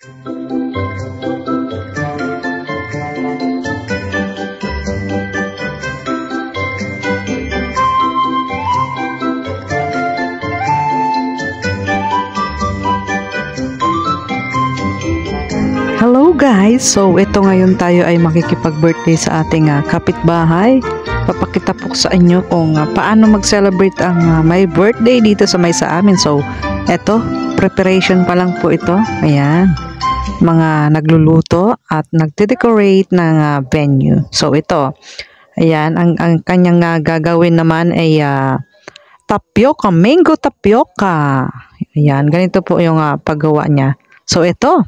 Hello guys! So ito ngayon tayo ay makikipag-birthday sa ating kapitbahay. Papakita po sa inyo kung paano mag-celebrate ang my birthday dito sa amin. So ito, preparation pa lang po ito. Ayan, mga nagluluto at nagde-decorate ng venue. So ito, ayan, ang kanyang gagawin naman ay tapioca, mango tapioca. Ayan, ganito po yung paggawa niya. So ito,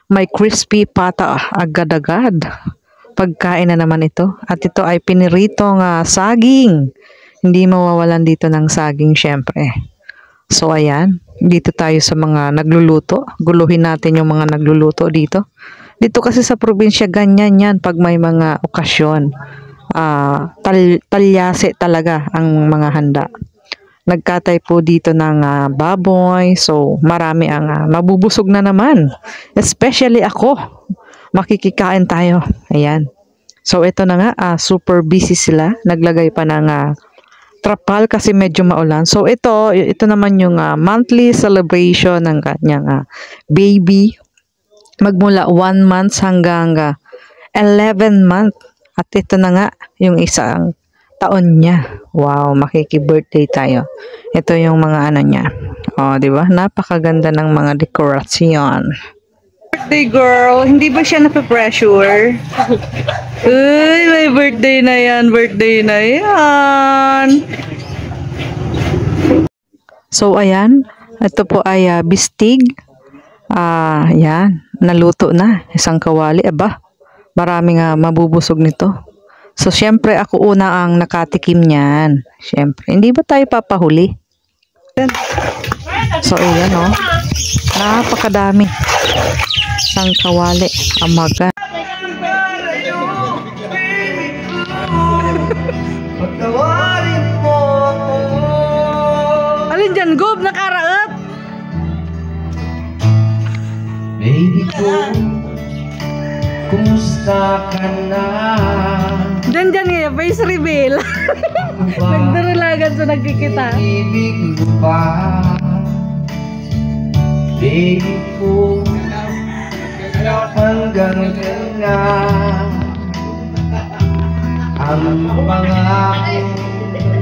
may crispy pata agad-agad. Pagkain na naman ito. At ito ay piniritong saging. Hindi mawawalan dito ng saging syempre. So ayan, dito tayo sa mga nagluluto. Guluhin natin yung mga nagluluto dito. Dito kasi sa probinsya ganyan yan pag may mga okasyon. Talyase talaga ang mga handa. Nagkatay po dito ng baboy. So, marami ang mabubusog na naman. Especially ako. Makikikain tayo. Ayan. So, ito na nga. Super busy sila. Naglagay pa ng trapal kasi medyo maulan. So, ito naman yung monthly celebration ng kanyang baby. Magmula 1 month hanggang 11 month. At ito na nga yung isang taon niya. Wow, makiki-birthday tayo. Ito yung mga ano niya. Oh, 'di ba? Napakaganda ng mga dekorasyon. Birthday girl, hindi ba siya nape-pressure? Uy, may birthday na yan, birthday na yan. So ayan, ito po ay bistig. Yan, naluto na, isang kawali. Aba, maraming mabubusog nito. So, syempre, ako una ang nakatikim niyan. Syempre, hindi ba tayo papahuli? So, ayan, oh. Napakadami. Isang kawali. Amaga. Alin dyan, Gob? Nakaraot? Baby ko, kumusta ka na? Dyan ngayon, face reveal. Nagdarulagan sa nagkikita. Ibig mo ba? Baby ko, hanggang na ang pangako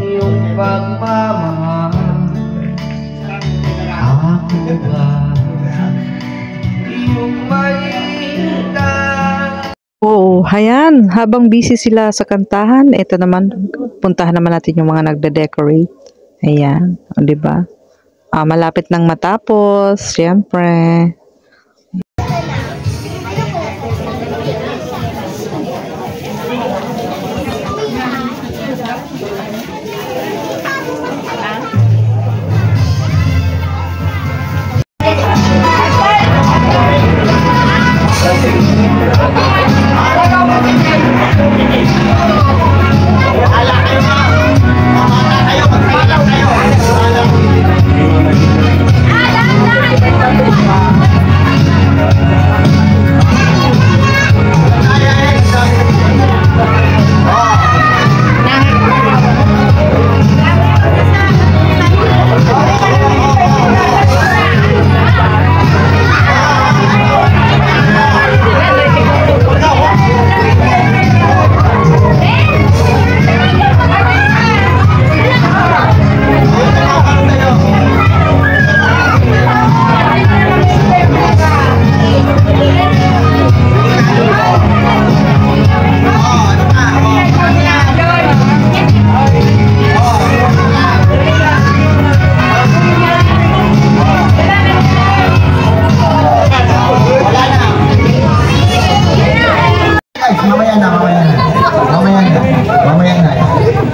iyong pagmamahal. Ako ba iyong mahintay? Oo, ayan. Habang busy sila sa kantahan, ito naman, puntahan naman natin yung mga nagde-decorate. Ayan, o, diba? Malapit nang matapos, syempre.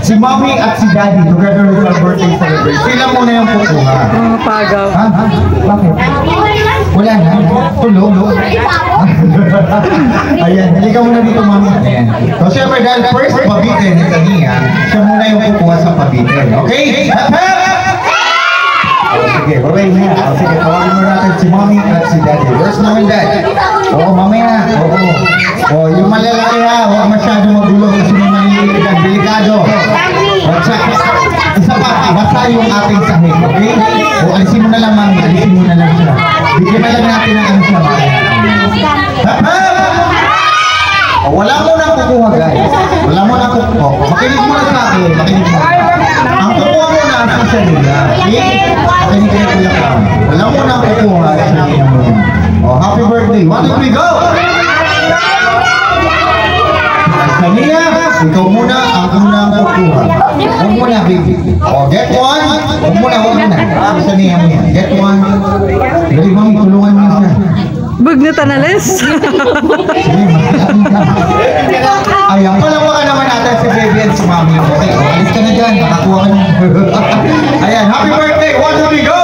Si Mommy at si Daddy together with our birthday celebration. Sila muna yung kukuha. Pagaw. Ha? Bakit? Wala na. Tulog. Ayan, halika muna dito, Mommy. Ayan. So, siyempre, dahil first pabitin ni Tania, siya muna yung kukuha sa pabitin. Okay? Sige, babay na. Sige, tawagin mo natin si mommy at si daddy. Where's mom and dad? Oo, mamaya. Oo. Oh, yung malalaki ha, huwag masyado magulo kasi may maliliit yan. Delikado. Isa pa, basta yung ating sahig, okay? O, alisin mo na lang, mami. Alisin mo na lang siya. Bigyan na lang natin ang ano siya. O, wala mo na kukuha, guys. Wala mo na kukuha. Makinig mo na sa akin. Makinig mo. Ang kukuha mo na sa siya nila. Okay? Makinig ka na kuya ka. Wala mo na kukuha sa kanya mo. O, happy birthday. 1, 2, 3, go! Kanina, ikaw muna ang unang kukuha. Huwag muna, baby. O, get one. Huwag muna, huwag muna. Saniya mo yan. Get one. Dali, mami, tulungan mo siya. Bug na tanales. Ayan, palawakan naman natin si baby and si mami. Okay, o, alis ka na dyan. Nakakuha ka na. Ayan, happy birthday. 1, 2, 3, go!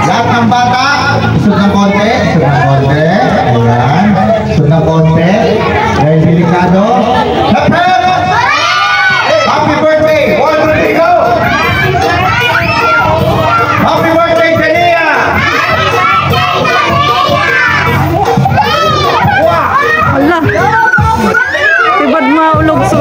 Lahat ng bata, isod ng konti, isod ng konti. Ayan, isod ng konti. Dahil delikado. Happy birthday! 1, 2, 3, go! Happy birthday, Tania! Ala. Tibad maulog so.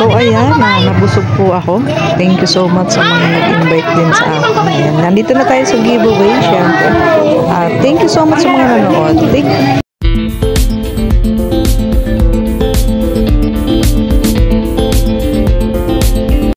So ayan, nabusog po ako. Thank you so much sa mga nag-invite din sa akin. Ayan, nandito na tayo sa giveaway, syempre. Thank you so much sa mga nanood.